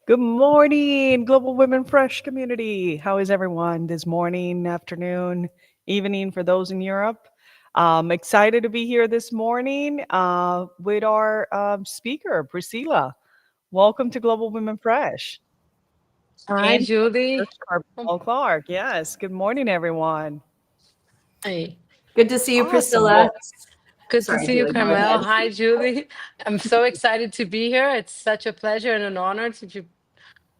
Good morning, Global Women Fresh community. How is everyone this morning, afternoon, evening for those in Europe? Excited to be here this morning with our speaker, Priscilla. Welcome to Global Women Fresh. Hi, And Julie. Oh, Carbell Clark. Yes. Good morning, everyone. hi. Good to see you, Awesome. Priscilla. Well, Good to Sorry, see you, Julie, go Carmel. ahead. Hi, Julie. I'm so excited to be here. It's such a pleasure and an honor to be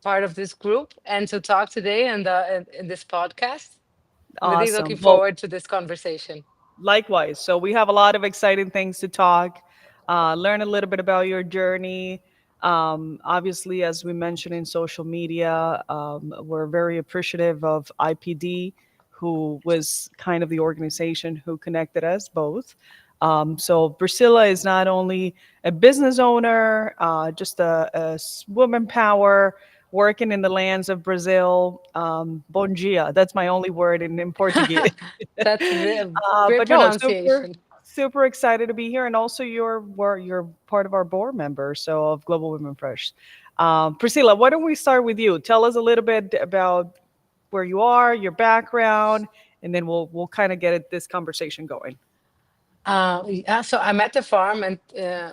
part of this group and to talk today in this podcast. Really looking awesome. Well, forward to this conversation. likewise. So we have a lot of exciting things to talk, learn a little bit about your journey. Obviously, as we mentioned in social media, we're very appreciative of IPD, who was kind of the organization who connected us both. So Priscilla is not only a business owner, just a woman power working in the lands of Brazil. Bom dia. That's my only word in Portuguese. That's a great But no, super pronunciation. super excited to be here, and also you're part of our board member, so of Global Women Fresh. Priscilla, why don't we start with you? Tell us a little bit about where you are, your background, and then we'll kind of get this conversation going. Yeah, so I'm at the farm and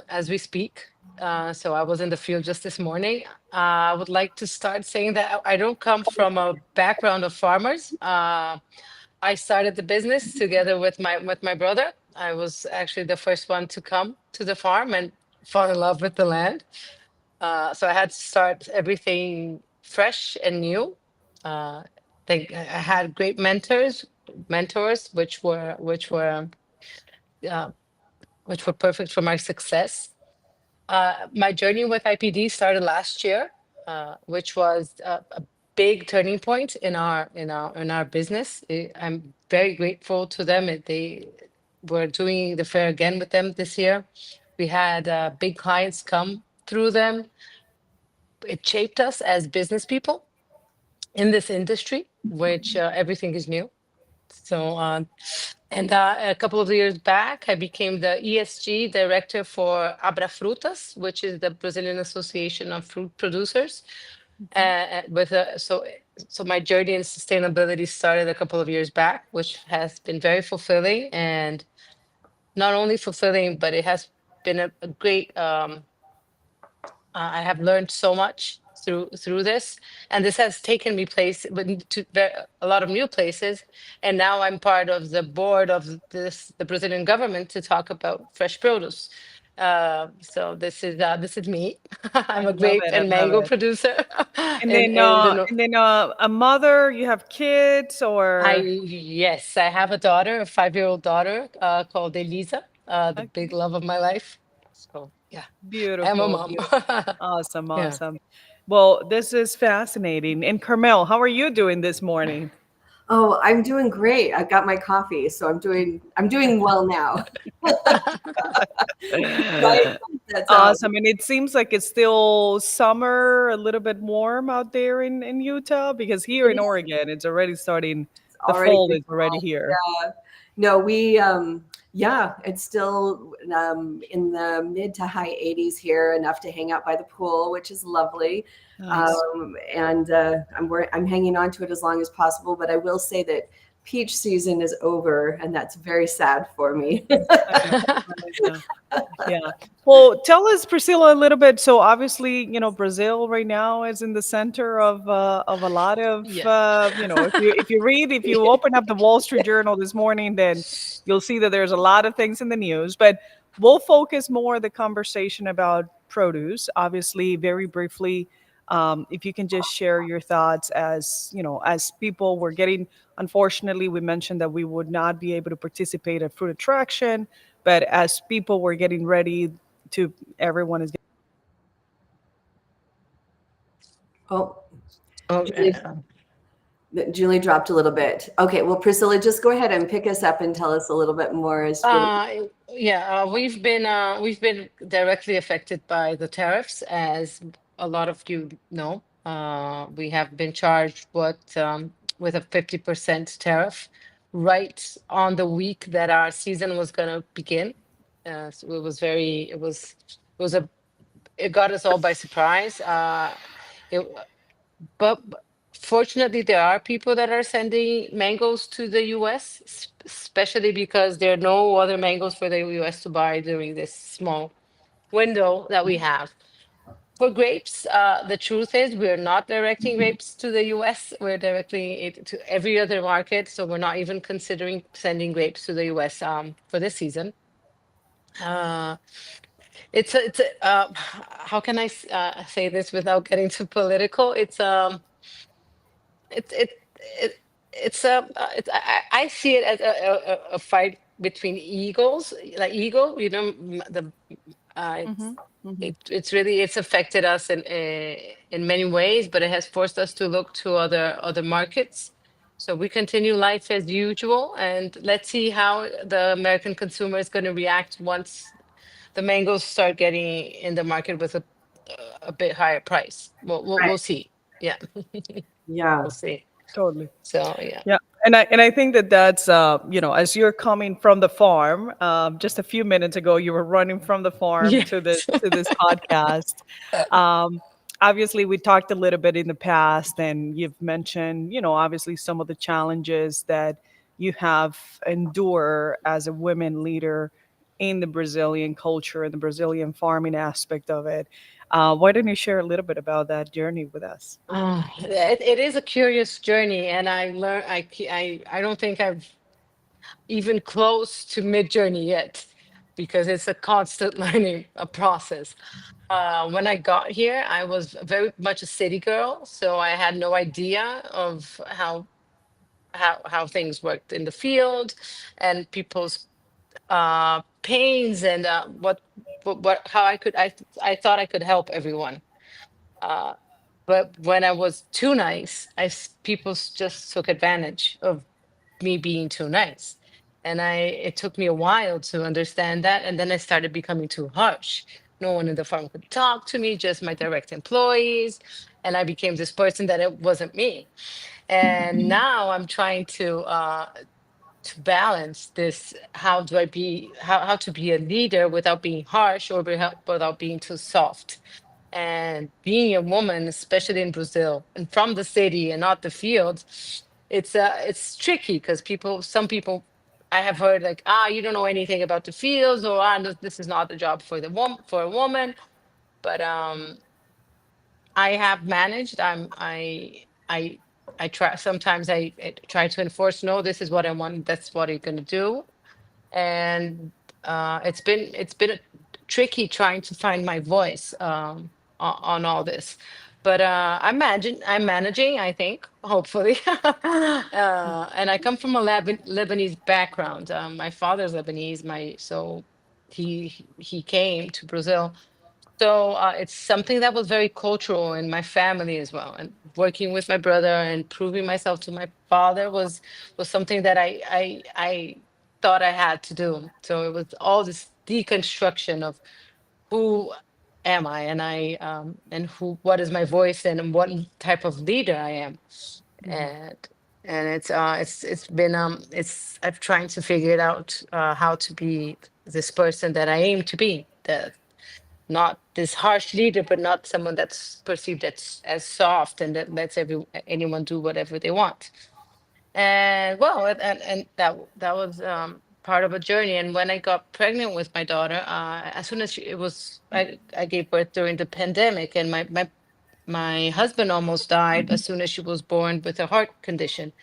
as we speak. So I was in the field just this morning. I would like to start saying that I don't come from a background of farmers. I started the business together with my brother. I was actually the first one to come to the farm and fall in love with the land. So I had to start everything fresh and new. Uh, I had great mentors uh, which were perfect for my success. My journey with IPD started last year, which was a big turning point in our business. I'm very grateful to them. They were doing the fair again with them this year. We had big clients come through them. It shaped us as business people in this industry, which everything is new. So, and a couple of years back, I became the ESG director for Abra Frutas, which is the Brazilian Association of Fruit Producers. With a, so my journey in sustainability started a couple of years back, which has been very fulfilling, and not only fulfilling, but it has been a great. I have learned so much through this, and this has taken me a lot of new places. And now I'm part of the board of the Brazilian government to talk about fresh produce. So this is me. I I'm a love grape it. I and love mango it. producer, And and then, and the uh, no- and then, a mother. You have kids, I or yes, I have a daughter, a 5-year-old daughter called Elisa, the big okay, love of my life. So yeah, I'm a beautiful, mom. beautiful, awesome, Yeah. awesome. Well, this is fascinating. And Carmel, how are you doing this morning? Oh, I'm doing great. I got my coffee, so I'm doing well now. Right? That's Awesome. And it seems like it's still summer, a little bit warm out there in Utah, because here it in is Oregon, it's already starting, the already fall been is already fall. here. Yeah. No, yeah, it's still in the mid to high 80s here, enough to hang out by the pool, which is lovely. Nice. And I'm hanging on to it as long as possible, but I will say that peach season is over, and that's very sad for me. I know. I know. Yeah. Well, tell us, Priscilla, a little bit. So obviously, Brazil right now is in the center of a lot of, Yeah. if you open up the Wall Street Journal this morning, then you'll see that there's a lot of things in the news. But we'll focus more the conversation about produce. Obviously, very briefly, if you can just share your thoughts, as people were getting. Unfortunately, we mentioned that we would not be able to participate at Fruit Attraction, but as people were getting ready to, everyone is. Oh, Oh, Julie, Julie dropped a little bit. Okay, well, Priscilla, just go ahead and pick us up and tell us a little bit more as for the. yeah, we've been directly affected by the tariffs, as a lot of you know. We have been charged with a 50% tariff right on the week that our season was going to begin. So it was it got us all by surprise. It, but fortunately, there are people that are sending mangoes to the US, especially because there are no other mangoes for the US to buy during this small window that we have. For grapes, the truth is we're not directing grapes to the US. We're directing it to every other market. So we're not even considering sending grapes to the US for this season. Uh, how can I say this without getting too political? It's it, I see it as a fight between eagles, like eagle. The Hmm. Hmm. it's really it's affected us in many ways, but it has forced us to look to other markets. So we continue life as usual, and let's see how the American consumer is going to react once the mangoes start getting in the market with a bit higher price. We'll Right. see. Yeah, Yeah. we'll see. Totally. So yeah. Yeah, and I think that that's as you're coming from the farm. Just a few minutes ago, you were running from the farm to the Yes. to this podcast. Um, Obviously, we talked a little bit in the past, and you've mentioned, obviously some of the challenges that you have endure as a women leader in the Brazilian culture and the Brazilian farming aspect of it. Why don't you share a little bit about that journey with us? It is a curious journey, and I learn. I don't think I've even close to mid journey yet, because it's a constant learning a process. When I got here, I was very much a city girl, so I had no idea of how things worked in the field and people's pains, and what how I thought I could help everyone. Uh, but when I was too nice, people just took advantage of me being too nice. And it took me a while to understand that. And then I started becoming too harsh. No one in the farm could talk to me, just my direct employees. And I became this person that it wasn't me. And now I'm trying to balance this. How do I be how to be a leader without being harsh, or without being too soft. And being a woman, especially in Brazil and from the city and not the field, it's tricky, because some people I have heard, like, you don't know anything about the fields, or no, this is not the job for for a woman. But I have managed. I try sometimes. I try to enforce, no, this is what I want, that's what you're going to do. And it's been tricky trying to find my voice on all this. But I'm managing, I think, hopefully. And I come from a Lebanese background. My father's Lebanese. My so he came to Brazil, so it's something that was very cultural in my family as well. And working with my brother and proving myself to my father was something that I thought I had to do. So it was all this deconstruction of who am I, and who what is my voice, and what type of leader I am. Mhm. And it's been I've trying to figure it out, how to be this person that I aim to be, that not this harsh leader, but not someone that's perceived as soft and that lets anyone do whatever they want. And well, and that was part of a journey. And when I got pregnant with my daughter, as soon as I gave birth during the pandemic, and my husband almost died as soon as she was born with a heart condition.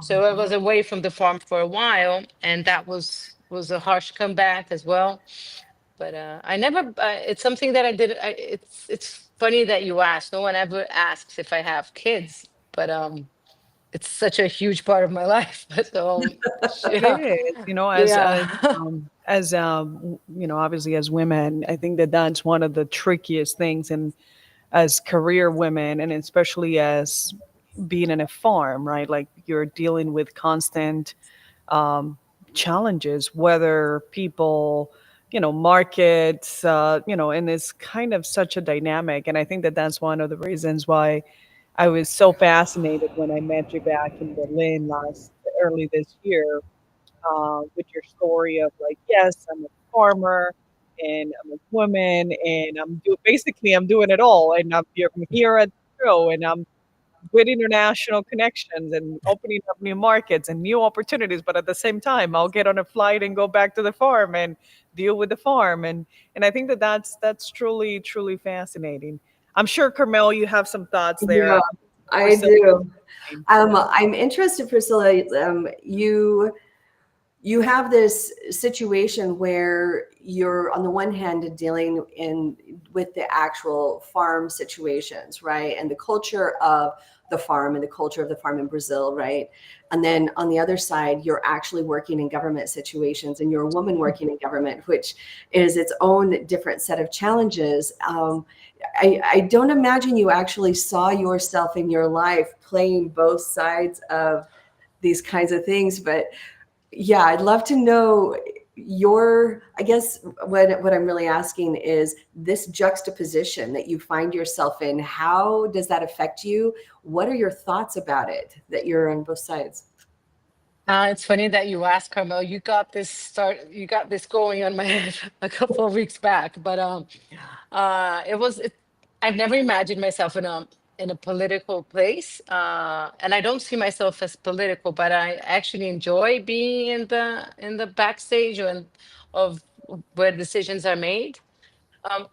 So I was away from the farm for a while, and that was a harsh comeback as well. But I never. It's something that I did. It's funny that you asked. No one ever asks if I have kids, but it's such a huge part of my life. But It yeah, is, yeah. obviously as women, I think that that's one of the trickiest things, and as career women, and especially as being in a farm, right? Like you're dealing with constant um, challenges, whether people, markets, and it's kind of such a dynamic. And I think that that's one of the reasons why I was so fascinated when I met you back in Berlin early this year, with your story of like, yes, I'm a farmer and I'm a woman and basically I'm doing it all. And I'm here at true. And I'm with international connections and opening up new markets and new opportunities. But at the same time, I'll get on a flight and go back to the farm and deal with the farm. And I think that that's truly truly fascinating. I'm sure, Carmel, you have some thoughts there. Yeah, I Priscilla. do. I'm interested, Priscilla. You have this situation where you're on the one hand dealing in with the actual farm situations, right? And the culture of the farm and the culture of the farm in Brazil, right? And then on the other side, you're actually working in government situations and you're a woman working in government, which is its own different set of challenges. I don't imagine you actually saw yourself in your life playing both sides of these kinds of things, but yeah, I'd love to know I guess what I'm really asking is this juxtaposition that you find yourself in, how does that affect you? What are your thoughts about it that you're on both sides? It's funny that you asked, Carmel. You got this going on my head a couple of weeks back, but it was. I've never imagined myself in a political place, and I don't see myself as political, but I actually enjoy being in the backstage and of where decisions are made. Um,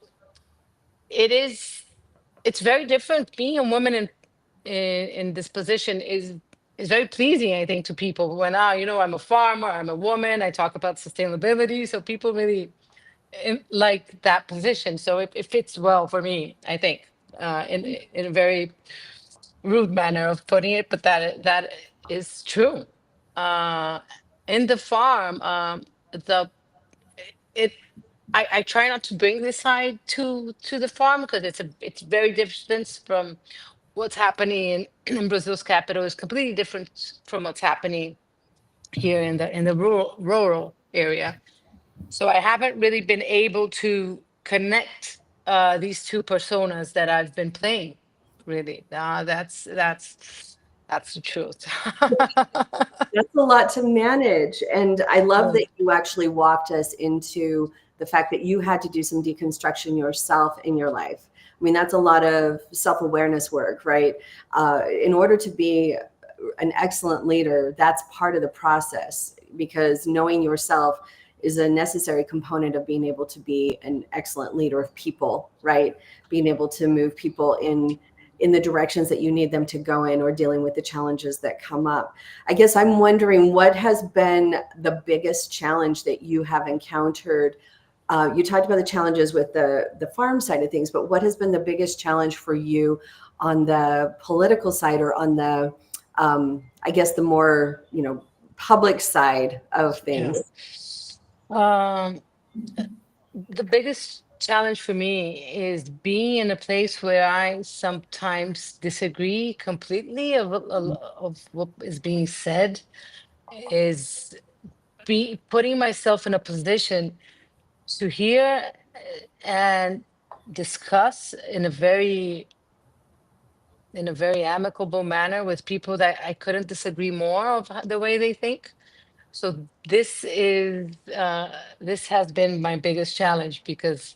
it is. It's very different. Being a woman in this position is very pleasing, I think, to people. When I'm a farmer, I'm a woman, I talk about sustainability, so people really like that position. So it fits well for me, I think, in a very rude manner of putting it, but that is true. Uh, in the farm, the it I try not to bring this side to the farm because it's very different from what's happening in Brazil's capital is completely different from what's happening here in the rural area. So I haven't really been able to connect these two personas that I've been playing. Really, that's the truth. That's a lot to manage. And I love Yeah. that you actually walked us into the fact that you had to do some deconstruction yourself in your life. I mean, that's a lot of self-awareness work, right? In order to be an excellent leader, that's part of the process because knowing yourself is a necessary component of being able to be an excellent leader of people, right? Being able to move people in the directions that you need them to go in or dealing with the challenges that come up. I guess I'm wondering what has been the biggest challenge that you have encountered. You talked about the challenges with the farm side of things, but what has been the biggest challenge for you on the political side or on the, I guess the more, public side of Yeah. things? Um, the biggest challenge for me is being in a place where I sometimes disagree completely of what is being said, is be putting myself in a position to hear and discuss in a very amicable manner with people that I couldn't disagree more of the way they think. So this has been my biggest challenge because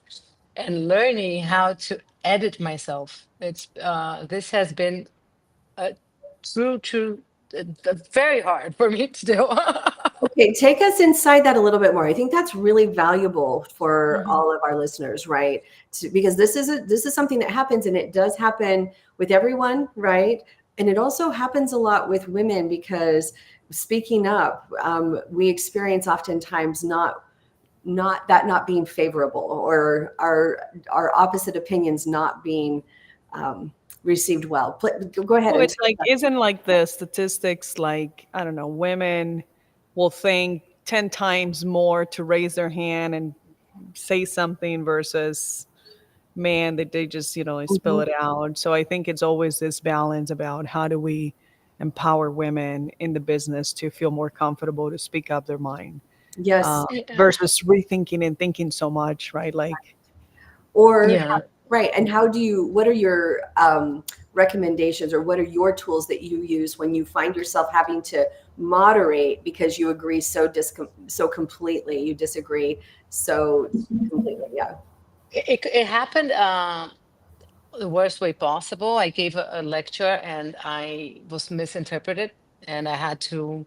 and learning how to edit myself. It's this has been a true very hard for me to do. Okay, take us inside that a little bit more. I think that's really valuable for Mhm. all of our listeners, right? Because this is something that happens, and it does happen with everyone, right? And it also happens a lot with women because speaking up, we experience oftentimes not being favorable or our opposite opinions not being received well. Go ahead Well, and it's tell like, us. isn't like the statistics like, I don't know, women will think 10 times more to raise their hand and say something versus man that they just, they spill Mhm. it out. So I think it's always this balance about how do we empower women in the business to feel more comfortable to speak up their mind Yes. Yeah. versus rethinking and thinking so much, right? Like, Or Yeah. right, and what are your recommendations or what are your tools that you use when you find yourself having to moderate because you agree so completely, you disagree so completely? Yeah. It happened. the worst way possible. I gave a lecture and I was misinterpreted, and I had to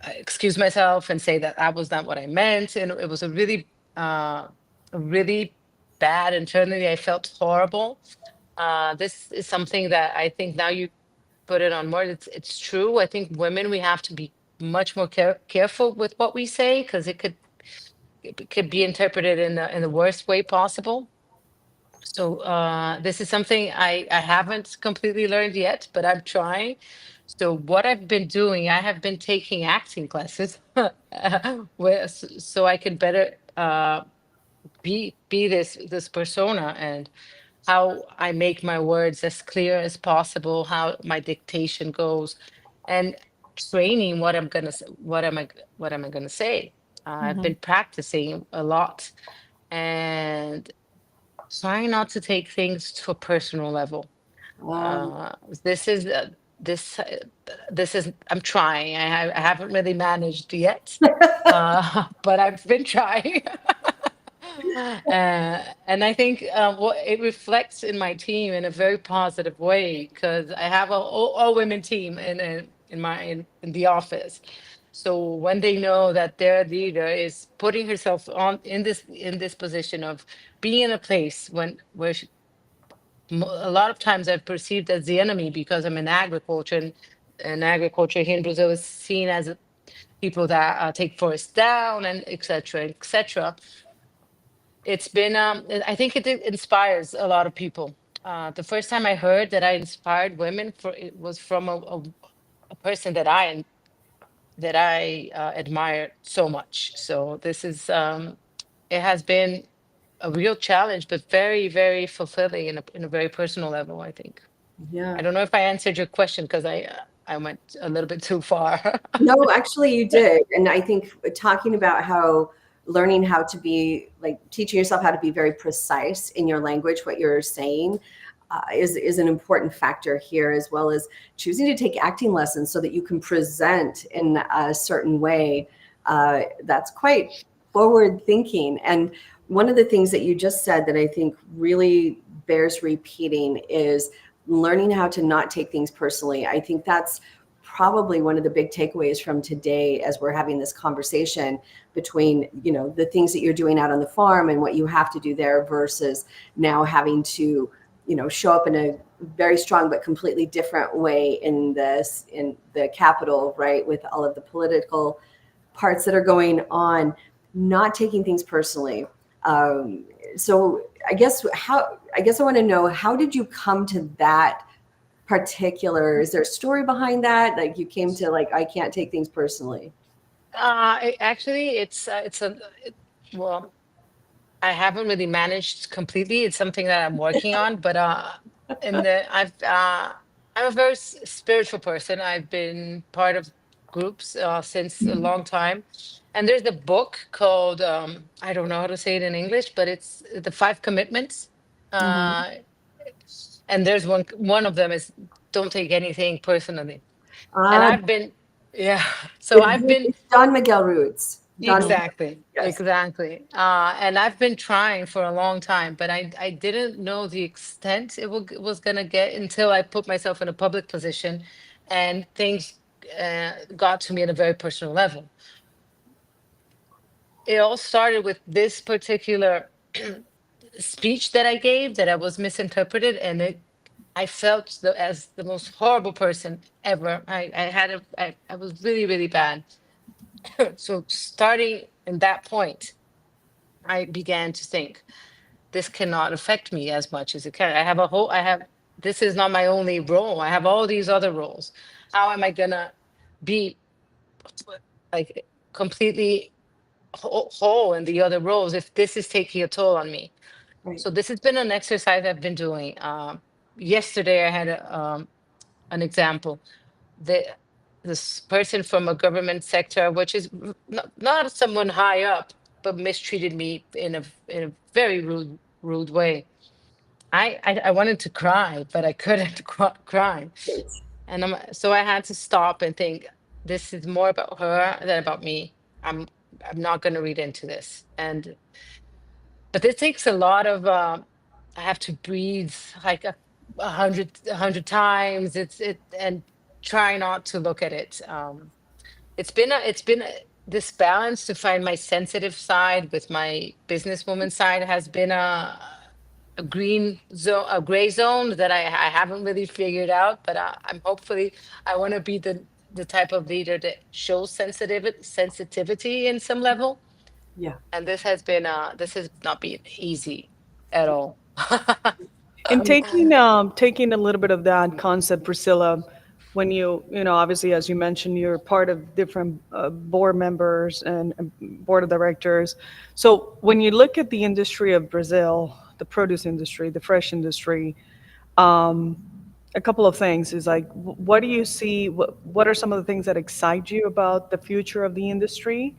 excuse myself and say that that was not what I meant. And it was a really bad internally. I felt horrible. This is something that I think now you put it on words. It's true. I think women, we have to be much more careful with what we say, because it could be interpreted in the worst way possible. So this is something I haven't completely learned yet, but I'm trying. So what I've been doing, I have been taking acting classes so I can better be this persona, and how I make my words as clear as possible, how my dictation goes, and training what I'm gonna what am I gonna say. I've Mm-hmm. been practicing a lot, and trying not to take things to a personal level. Um, Uh, this is this this is I'm trying. I haven't really managed yet, but I've been trying. And I think what it reflects in my team in a very positive way, because I have a all women team in the office. So when they know that their leader is putting herself on in this position of being in a place where a lot of times I've perceived as the enemy, because I'm in agriculture, and agriculture here in Brazil is seen as people that take forests down and etc. etc. It's been I think it inspires a lot of people. The first time I heard that I inspired women, for it was from a person that I admire so much. So this is it has been a real challenge, but very, very fulfilling in a very personal level, I think. I yeah. don't know if I answered your question, because I went a little bit too far. No, actually, you did. And I think talking about how learning how to be like teaching yourself how to be very precise in your language, what you're saying, is an important factor here, as well as choosing to take acting lessons so that you can present in a certain way. That's quite forward thinking. And one of the things that you just said that I think really bears repeating is learning how to not take things personally. I think that's probably one of the big takeaways from today, as we're having this conversation between, the things that you're doing out on the farm and what you have to do there versus now having to, show up in a very strong but completely different way in the capital, right, with all of the political parts that are going on, not taking things personally. um, so I guess I want to know, how did you come to that particular, is there a story behind that, like you came to, like, I can't take things personally? Actually, well, I haven't really managed completely. It's something that I'm working on, but in the I'm a very spiritual person. I've been part of groups since a long time, and there's a book called I don't know how to say it in English, but it's the Five Commitments. Mm-hmm. Uh, and there's one of them is don't take anything personally. And uh, I've been, yeah. So I've been it's Don Miguel Ruiz. Don Miguel, exactly, yes. exactly. And I've been trying for a long time, but I didn't know the extent was gonna get until I put myself in a public position, and things got to me at a very personal level. It all started with this particular speech that I gave that I was misinterpreted, and I felt as the most horrible person ever. I was really, really bad. So starting in that point, I began to think, this cannot affect me as much as it can. This is not my only role. I have all these other roles. How am I gonna be like completely whole in the other roles if this is taking a toll on me? Right. So this has been an exercise I've been doing. Yesterday I had an example. The this person from a government sector, which is not someone high up, but mistreated me in a very rude way. I wanted to cry, but I couldn't cry, and so I had to stop and think. This is more about her than about me. I'm I'm not going to read into this, and but it takes a lot of I have to breathe like a hundred times. And try not to look at it. This balance to find my sensitive side with my businesswoman side has been a green zone, a gray zone that I haven't really figured out, but I'm hopefully I want to be the type of leader that shows sensitivity in some level. Yeah. And this has not been easy at all. And um, taking a little bit of that concept, Priscilla, when obviously, as you mentioned, you're part of different board members and board of directors. So when you look at the industry of Brazil, the produce industry, the fresh industry, um, a couple of things is like, what do you see? What are some of the things that excite you about the future of the industry?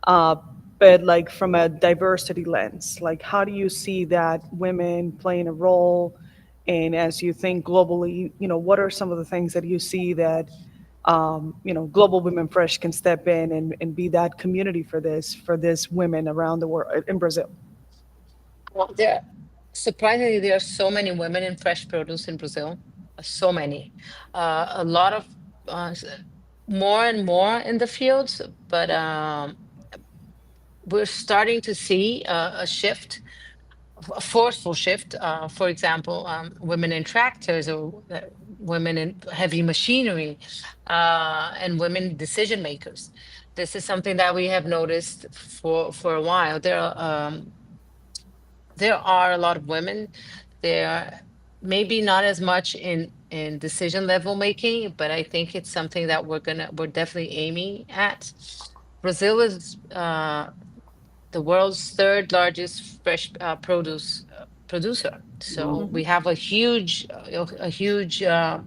uh, but like from a diversity lens, like how do you see that women playing a role? And as you think globally, what are some of the things that you see that, Global Women Fresh can step in and be that community for this women around the world in Brazil? well, surprisingly, there are so many women in fresh produce in Brazil. So many, a lot of more and more in the fields, but we're starting to see a shift, a forceful shift. For example, women in tractors, or women in heavy machinery, and women decision makers. This is something that we have noticed for a while. There are a lot of women. There are maybe not as much in decision level making, but I think it's something that we're definitely aiming at. Brazil is the world's third largest fresh produce producer. So Mm. we have a huge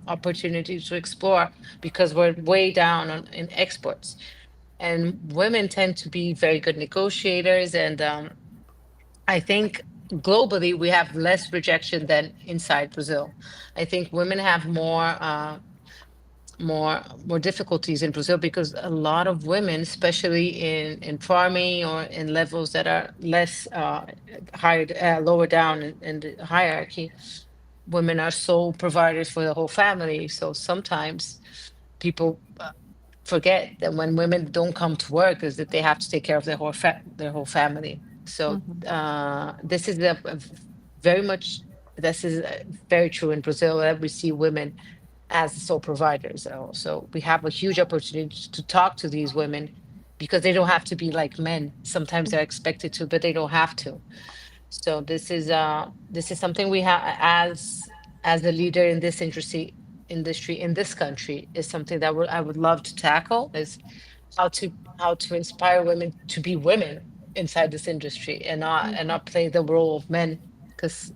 opportunity to explore because we're way down in exports. And women tend to be very good negotiators, and I think globally we have less rejection than inside Brazil. I think women have more difficulties in Brazil because a lot of women, especially in farming or in levels that are less higher, lower down in the hierarchy, women are sole providers for the whole family. So sometimes people forget that when women don't come to work, is that they have to take care of their whole family. So this is very much this is very true in Brazil, that we see women as the sole providers. So we have a huge opportunity to talk to these women because they don't have to be like men. Sometimes they're expected to, but they don't have to. So this is something we have as a leader in this industry in this country, is something that I would love to tackle, is how to inspire women to be women inside this industry, and not play the role of men, because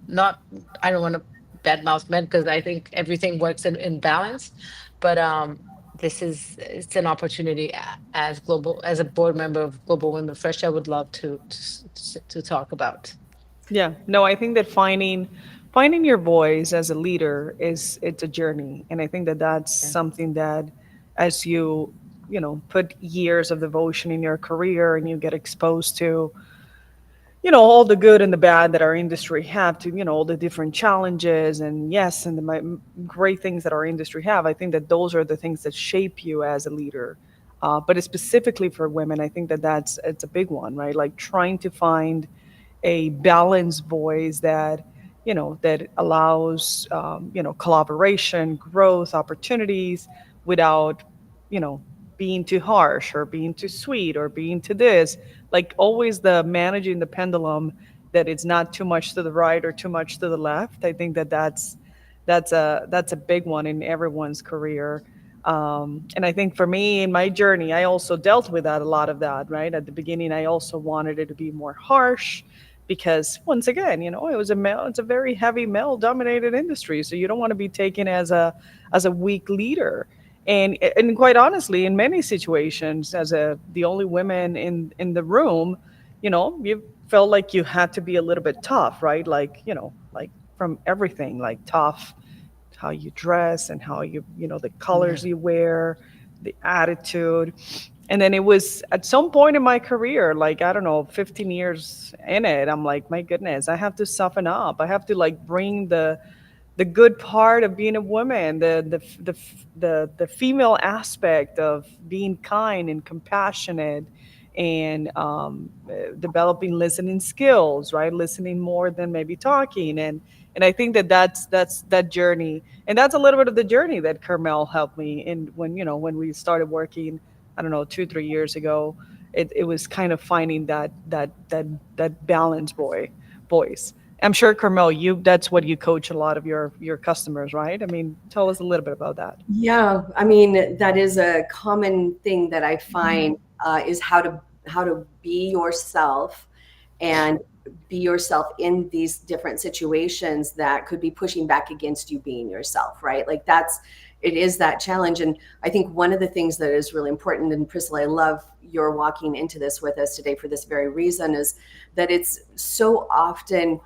not I don't want to badmouth men, because I think everything works in balance, but it's an opportunity, as a board member of Global Women Fresh, I would love to talk about. Yeah, no, I think that finding your voice as a leader it's a journey, and I think that that's Yeah. something that as you put years of devotion in your career and you get exposed to all the good and the bad that our industry have to all the different challenges and yes and great things that our industry have. I think that those are the things that shape you as a leader. But specifically for women, I think that it's a big one, right? Like trying to find a balanced voice that allows collaboration, growth, opportunities without you know being too harsh or being too sweet or being too this. Like always the managing the pendulum, that it's not too much to the right or too much to the left. I think that that's a big one in everyone's career. And I think for me in my journey, I also dealt with that, a lot of that, right? At the beginning, I also wanted it to be more harsh because once again, it's a very heavy male dominated industry. So you don't want to be taken as a weak leader. And quite honestly, in many situations, as the only women in the room, you felt like you had to be a little bit tough, right? Like from everything, like tough, how you dress and how the Yeah. colors you wear, the attitude. And then it was at some point in my career, like, I don't know, 15 years in it, I'm like, my goodness, I have to soften up. I have to like bring the good part of being a woman, the female aspect of being kind and compassionate, and developing listening skills, right? Listening more than maybe talking, and I think that that's that journey, and that's a little bit of the journey that Carmel helped me in when when we started working. I don't know, 2 3 years ago. It was kind of finding that balance voice. I'm sure, Carmel, you that's what you coach a lot of your customers, right? I mean, tell us a little bit about that. Yeah, I mean, that is a common thing that I find is how to be yourself and be yourself in these different situations that could be pushing back against you being yourself, right? Like it is that challenge. And I think one of the things that is really important, and Priscilla, I love your walking into this with us today for this very reason, is that it's so often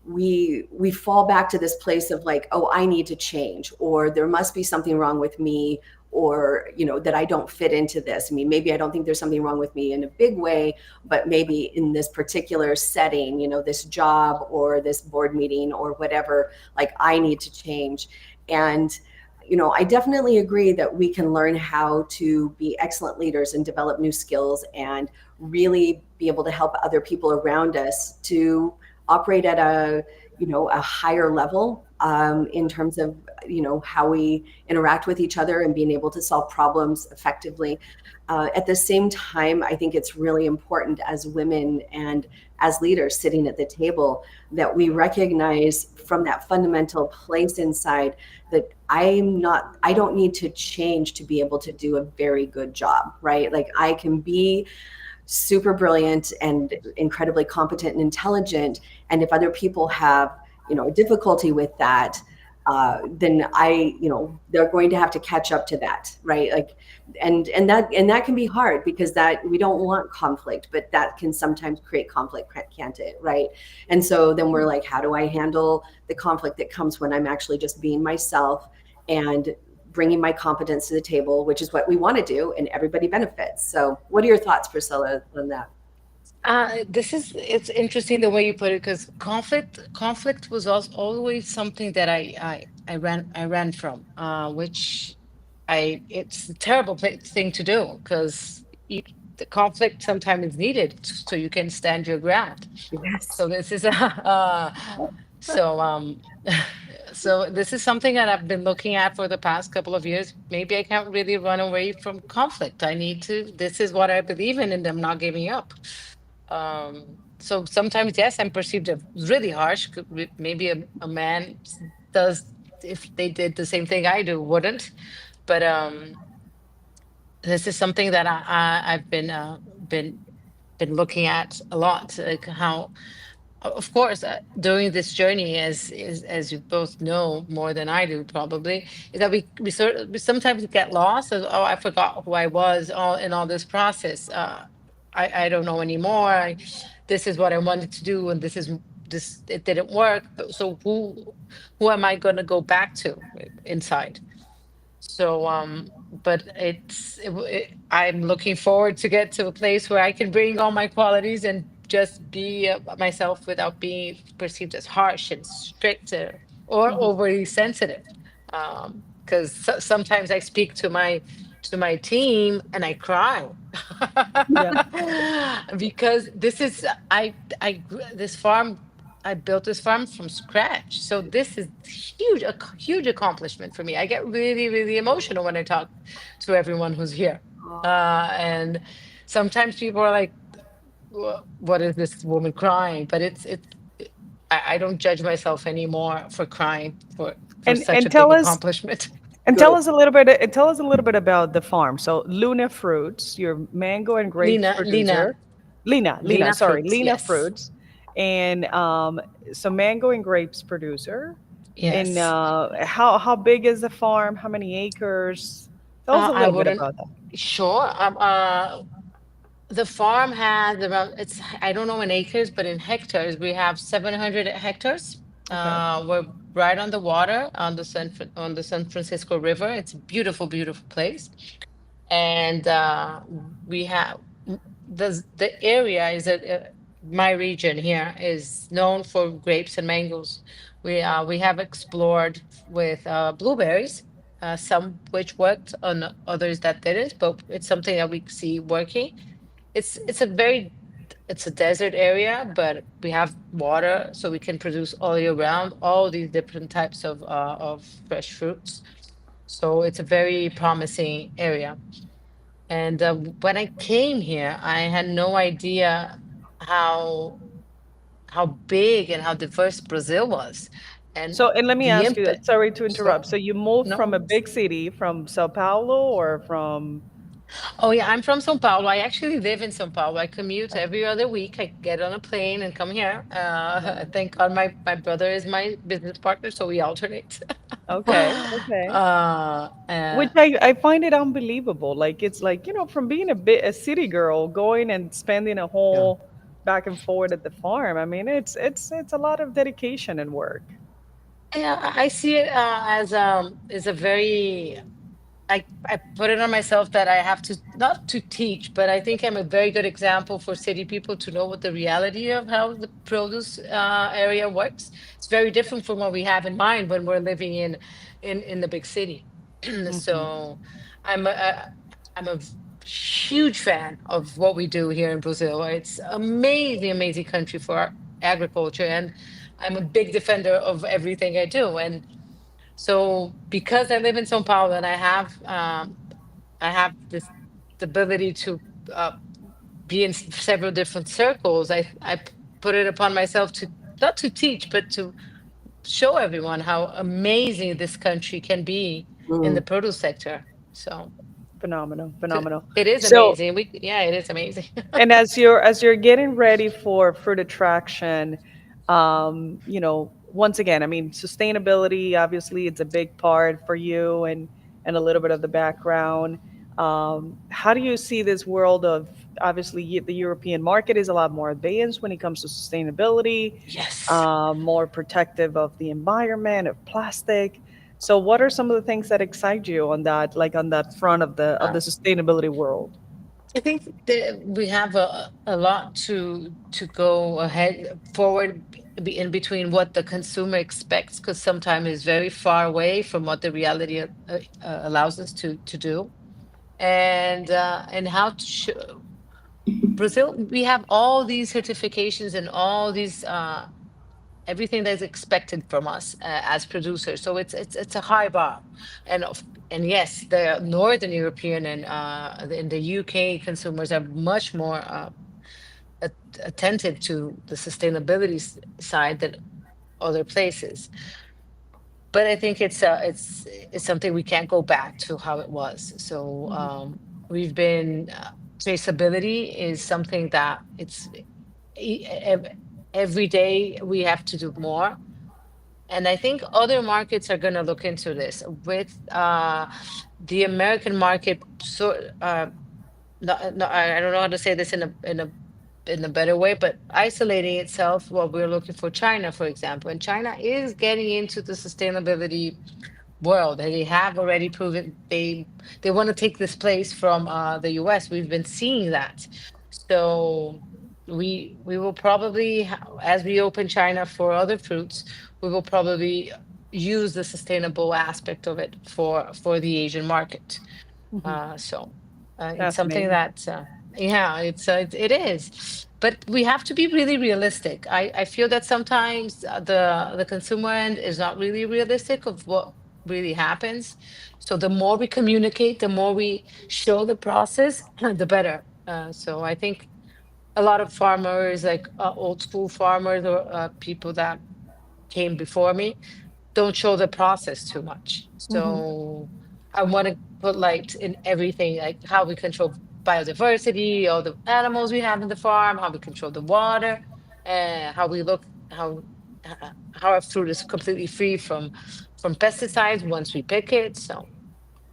we fall back to this place of like, oh, I need to change, or there must be something wrong with me, or that I don't fit into this. I mean, maybe I don't think there's something wrong with me in a big way, but maybe in this particular setting, this job or this board meeting or whatever, like I need to change. And I definitely agree that we can learn how to be excellent leaders and develop new skills and really be able to help other people around us to operate at a higher level in terms of how we interact with each other and being able to solve problems effectively. At the same time, I think it's really important as women and as leaders sitting at the table that we recognize from that fundamental place inside that I don't need to change to be able to do a very good job, right? Like I can be super brilliant and incredibly competent and intelligent. And if other people have, difficulty with that, then they're going to have to catch up to that, right? Like, and that can be hard because that we don't want conflict, but that can sometimes create conflict, can't it? Right? And so then we're like, how do I handle the conflict that comes when I'm actually just being myself and bringing my competence to the table, which is what we want to do, and everybody benefits. So, what are your thoughts, Priscilla, on that? It's interesting the way you put it because conflict was also always something that I ran from, which it's a terrible thing to do because the conflict sometimes is needed so you can stand your ground. Yes. So this is so so this is something that I've been looking at for the past couple of years. Maybe I can't really run away from conflict. I need to. This is what I believe in, and I'm not giving up. So sometimes, yes, I'm perceived as really harsh. Maybe a man does, if they did the same thing I do, wouldn't. But this is something that I've been looking at a lot, like how, of course, during this journey, as you both know more than I do, probably, is that we sometimes get lost. As, oh, I forgot who I was all in all this process. I don't know anymore. This is what I wanted to do, and this it didn't work. So who am I going to go back to inside? So, but I'm looking forward to get to a place where I can bring all my qualities and just be myself without being perceived as harsh and strict or Mhm. overly sensitive. Because sometimes I speak to my team and I cry Yeah. because this is this farm. I built this farm from scratch. So this is huge, huge accomplishment for me. I get really, really emotional when I talk to everyone who's here. And sometimes people are like, What is this woman crying?" But I don't judge myself anymore for crying for and such a and big tell us accomplishment. and tell Good. us a little bit and tell us a little bit about the farm. So Luna Fruits, your mango and grapes Lina, producer. Lena, Lina sorry, fruits. Lena Yes, Fruits, and so mango and grapes producer. And yes. how big is the farm? How many acres? Tell us a I little bit wouldn't. about that. Sure. The farm has around, I don't know in acres, but in hectares, we have 700 hectares. Okay. We're right on the water on the on the San Francisco River. It's a beautiful, beautiful place. and we have the area is my region here is known for grapes and mangoes. We have explored with blueberries, some which worked on others that didn't, but it's something that we see working. It's a desert area, but we have water, so we can produce all year round all these different types of fresh fruits. So it's a very promising area. And when I came here, I had no idea how how big and how diverse Brazil was, and So, and let me the ask you, impact. sorry to interrupt. So So you moved from a no. big city, from Sao Paulo or from, Oh yeah, I'm from São Paulo. I actually live in São Paulo. I commute every other week. I get on a plane and come here. Thank God my brother is my business partner, so we alternate. okay, okay. uh, uh, Which I find it unbelievable. Like it's like, from being a city girl, going and spending a yeah. whole back and forth at the farm. I mean, it's a lot of dedication and work. Yeah, I see it as a very I put it on myself that I have to not to teach, but I think I'm a very good example for city people to know what the reality of how the produce area works. It's very different from what we have in mind when we're living in the big city. Hmm. So I'm I'm a huge fan of what we do here in Brazil. It's amazing, amazing country for our agriculture, and I'm a big defender of everything I do. And so because I live in São Paulo and I have this the ability to uh, be in several different circles, put it upon myself to not to teach, but to show everyone how amazing this country can be in the Mm. produce sector. So Phenomenal, so phenomenal. it is So, amazing. Yeah, it is amazing. and as you're getting ready for fruit attraction, once again, I mean, sustainability obviously it's a big part for you, and a little bit of the background. How do you see this world of, obviously the European market is a lot more advanced when it comes to sustainability, Yes. more protective of the environment, of plastic. So what are some of the things that excite you on that, like on that front of the sustainability world? I think that we have a lot to go ahead forward in between what the consumer expects, because sometimes it's very far away from what the reality allows us to do, and how to show Brazil. We have all these certifications and all these everything that's expected from us as producers. So it's a high bar, and yes, the Northern European and in the UK consumers are much more at- attentive to the sustainability side than other places. But I think it's something we can't go back to how it was. So we've been traceability is something that e- ev- every day we have to do more. And I think other markets are going to look into this with the American market. So, no, I don't know how to say this in a better way, but isolating itself while we're looking for China, for example. And China is getting into the sustainability world. They have already proven they want to take this place from the US. We've been seeing that. So we will probably, as we open China for other fruits, we will probably use the sustainable aspect of it for the Asian market. Hmm. So it's something Fascinating. that, yeah, it is. But we have to be really realistic. I feel that sometimes the consumer end is not really realistic of what really happens. So the more we communicate, the more we show the process, the better. So I think a lot of farmers, like old school farmers or people that came before me, don't show the process too much. Hmm. So I want to put light in everything, like how we control biodiversity, all the animals we have in the farm, how we control the water, and how we look how our fruit is completely free from pesticides once we pick it. So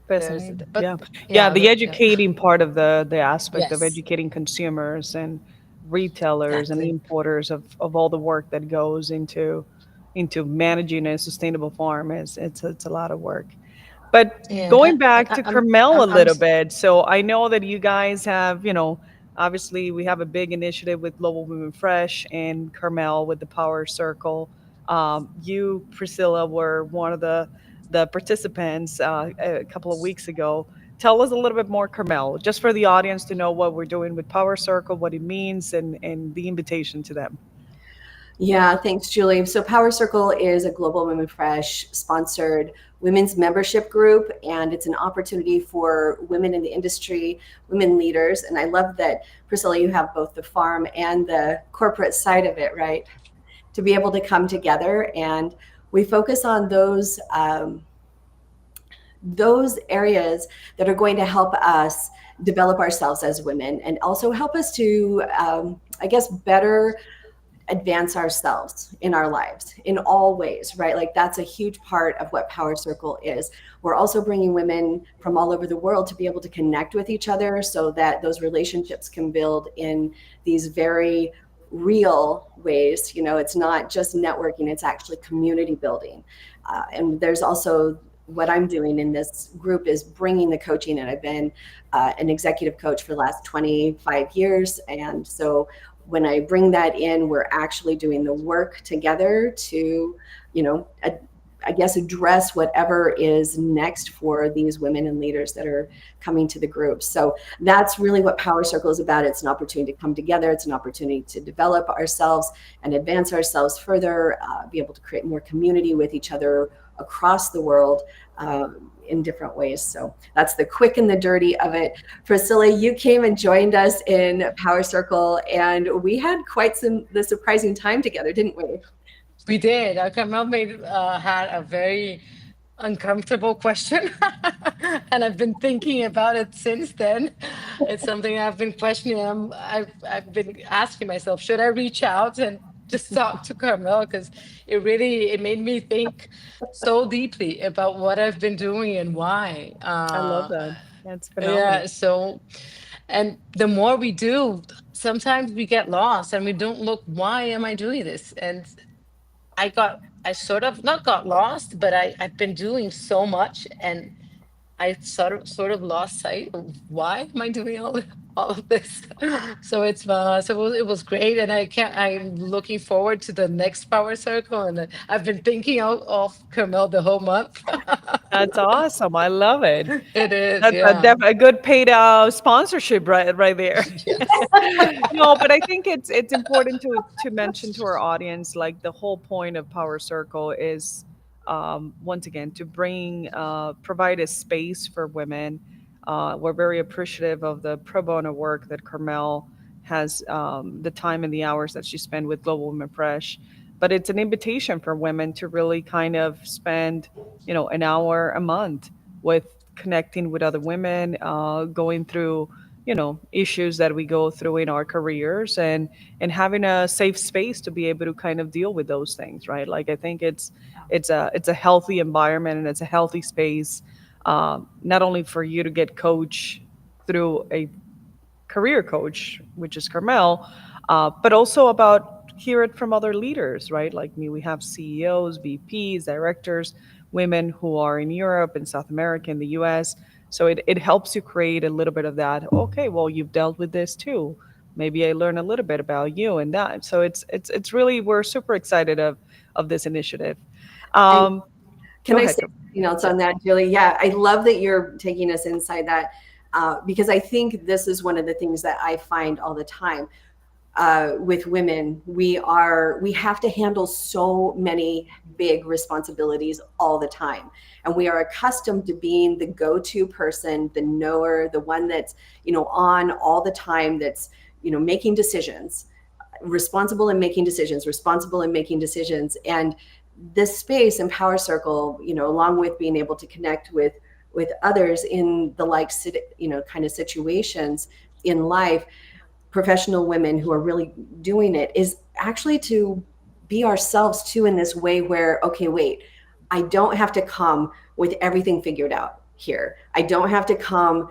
Fascinating. but Yeah. Yeah, yeah, the yeah, educating part of the aspect of yes, educating consumers and retailers and exactly. importers of all the work that goes into managing a sustainable farm is it's a lot of work. But Yeah, going back to Carmel a I'm little bit, so I know that you guys have, obviously we have a big initiative with Global Women Fresh and Carmel with the Power Circle. You, Priscilla, were one of the participants a couple of weeks ago. Tell us a little bit more, Carmel, just for the audience to know what we're doing with Power Circle, what it means, and the invitation to them. Yeah, thanks, Julie. So Power Circle is a Global Women Fresh sponsored women's membership group, and it's an opportunity for women in the industry, women leaders. And I love that, Priscilla, you have both the farm and the corporate side of it, right? To be able to come together, and we focus on those areas that are going to help us develop ourselves as women, and also help us to, I guess, better advance ourselves in our lives in all ways, right? Like that's a huge part of what Power Circle is. We're also bringing women from all over the world to be able to connect with each other so that those relationships can build in these very real ways. It's not just networking, it's actually community building. And there's also what I'm doing in this group is bringing the coaching, and I've been an executive coach for the last 25 years. And so when I bring that in, we're actually doing the work together to, I guess, address whatever is next for these women and leaders that are coming to the group. So that's really what Power Circle is about. It's an opportunity to come together. It's an opportunity to develop ourselves and advance ourselves further, be able to create more community with each other across the world. In different ways. So that's the quick and the dirty of it. Priscilla, you came and joined us in Power Circle, and we had quite the surprising time together, didn't we? We did. Carmel had a very uncomfortable question, and I've been thinking about it since then. It's something I've been questioning. I've been asking myself, should I reach out and just talk to Carmel? Because it made me think so deeply about what I've been doing and why. I love that. That's phenomenal. Yeah. So, and the more we do, sometimes we get lost and we don't look, why am I doing this? And I sort of not got lost, but I've been doing so much, and I sort of lost sight of why am I doing all of this. So it was great, and I'm looking forward to the next Power Circle, and I've been thinking of Carmel the whole month. That's awesome. I love it. It is, That's yeah. a good paid sponsorship right there. Yes. No, but I think it's important to mention to our audience, like the whole point of Power Circle is, once again, to provide a space for women. We're very appreciative of the pro bono work that Carmel has, the time and the hours that she spent with Global Women Fresh. But it's an invitation for women to really kind of spend, an hour a month with connecting with other women, going through, issues that we go through in our careers, and having a safe space to be able to kind of deal with those things, right? Like I think it's a healthy environment, and it's a healthy space, not only for you to get coach through a career coach, which is Carmel, but also about hear it from other leaders, right? Like me, we have CEOs, VPs, directors, women who are in Europe and South America and the US. So it helps you create a little bit of that. Okay, well, you've dealt with this too. Maybe I learn a little bit about you and that. So it's really, we're super excited of this initiative. And Um, can Go I ahead. say something else on that, Julie? Yeah, I love that you're taking us inside that, because I think this is one of the things that I find all the time. With women, we have to handle so many big responsibilities all the time, and we are accustomed to being the go-to person, the knower, the one that's on all the time, that's making decisions, responsible in making decisions. And this space in Power Circle, along with being able to connect with others in the kind of situations in life, professional women who are really doing it, is actually to be ourselves too, in this way where, okay, wait, I don't have to come with everything figured out. here. I don't have to come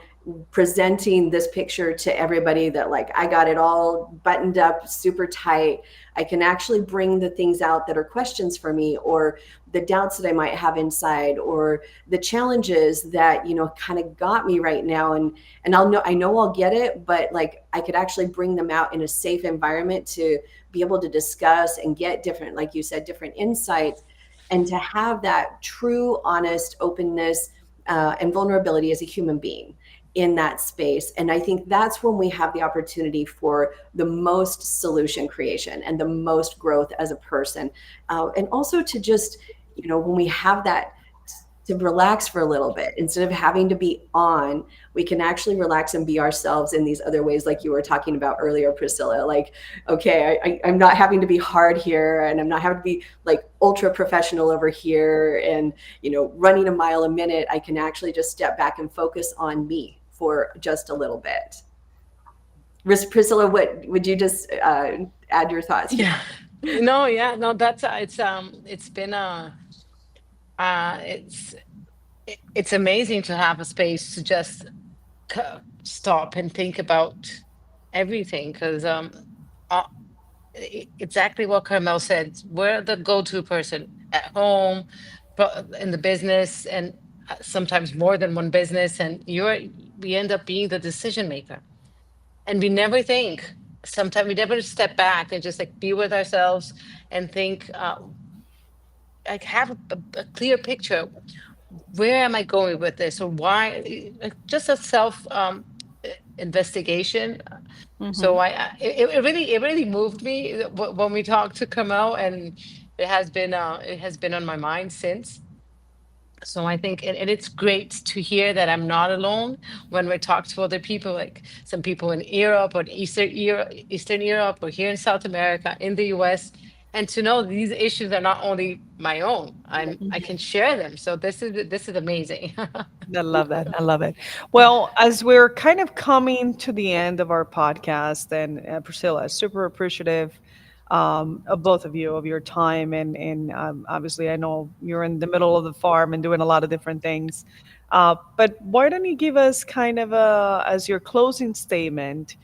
presenting this picture to everybody that like I got it all buttoned up super tight. I can actually bring the things out that are questions for me, or the doubts that I might have inside, or the challenges that, you know, kind of got me right now. And I know I'll get it, but like I could actually bring them out in a safe environment to be able to discuss and get different, like you said, different insights, and to have that true, honest openness and vulnerability as a human being in that space. And I think that's when we have the opportunity for the most solution creation and the most growth as a person. And also to just, you know, when we have that, to relax for a little bit instead of having to be on, we can actually relax and be ourselves in these other ways, like you were talking about earlier, Priscilla. Like, okay, I'm not having to be hard here, and I'm not having to be like ultra professional over here and, you know, running a mile a minute. I can actually just step back and focus on me for just a little bit. Priscilla, what would you just add your thoughts to? Yeah. No, yeah, no, it's been uh it's it's amazing to have a space to just stop and think about everything, because uh, exactly what Carmel said. We're the go-to person at home, in the business, and sometimes more than one business. And we end up being the decision maker, and we never think. Sometimes we never step back and just like be with ourselves and think, like have a clear picture. Where am I going with this, or why? Like just a self investigation. Mm-hmm. So it really moved me when we talked to Kamau, and it has been on my mind since. So I think, and it's great to hear that I'm not alone when we talk to other people, like some people in Europe or Eastern Europe, or here in South America, in the US, and to know these issues are not only my own. I can share them. So this is amazing. I love that. I love it. Well, as we're kind of coming to the end of our podcast, and Priscilla, super appreciative of both of you, of your time, and obviously I know you're in the middle of the farm and doing a lot of different things. But why don't you give us kind of as your closing statement,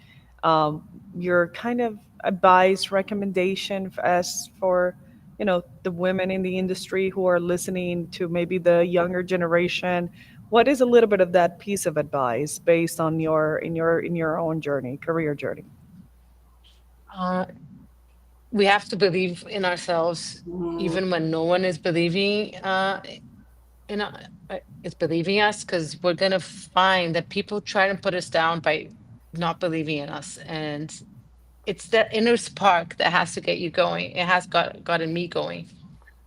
um, your kind of advice, recommendation as for the women in the industry who are listening to maybe the younger generation. What is a little bit of that piece of advice based on your own journey, career journey? uh, we have to believe in ourselves, Mhm. even when no one is believing in is believing us, because we're gonna find that people try to put us down by not believing in us. And it's that inner spark that has to get you going. It has gotten me going,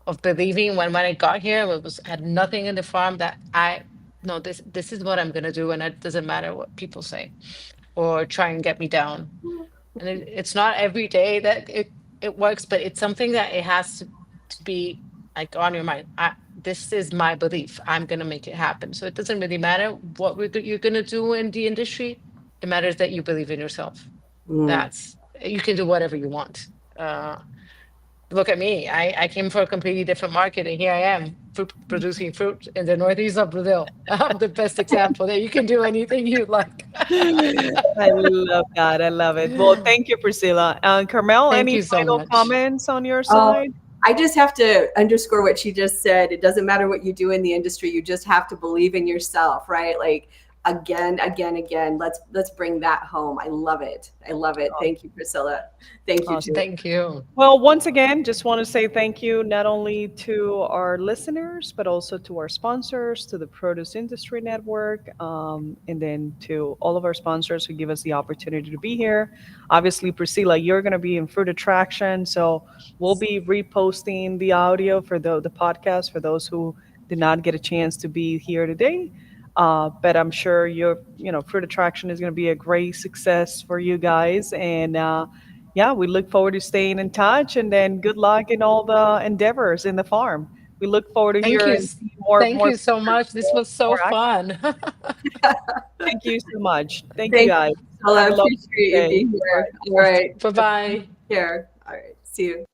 of believing when I got here, it was had nothing in the farm, that I no, this is what I'm gonna do, and it doesn't matter what people say or try and get me down. And it's not every day that it works, but it's something that it has to be like on your mind. This is my belief. I'm gonna make it happen. So it doesn't really matter what you're gonna do in the industry. It matters that you believe in yourself. Mm. That's You can do whatever you want. Look at me. I came from a completely different market, and here I am producing fruit in the northeast of Brazil. I'm the best example that you can do anything you like. I love that. I love it. Well, thank you, Priscilla. Carmel, Thank any you so final much. comments on your Oh, side? I just have to underscore what she just said. It doesn't matter what you do in the industry. You just have to believe in yourself, right? Like again. Let's bring that home. I love it. I love it. Thank you, Priscilla. Thank you, Awesome. Julie. Thank you. Well, once again, just want to say thank you not only to our listeners, but also to our sponsors, to the Produce Industry Network, and then to all of our sponsors who give us the opportunity to be here. Obviously, Priscilla, you're going to be in Fruit Attraction, so we'll be reposting the audio for the podcast for those who did not get a chance to be here today. But I'm sure Fruit Attraction is going to be a great success for you guys, and yeah, we look forward to staying in touch, and then good luck in all the endeavors in the farm. We look forward to Thank you. hearing more Thank more you so pictures, much. This was so more action. fun. Thank you so much. Thank you Thank guys. you, Priscilla. Have a lovely Appreciate you day. being here. All Bye. right. Bye bye. Take care. All right. See you.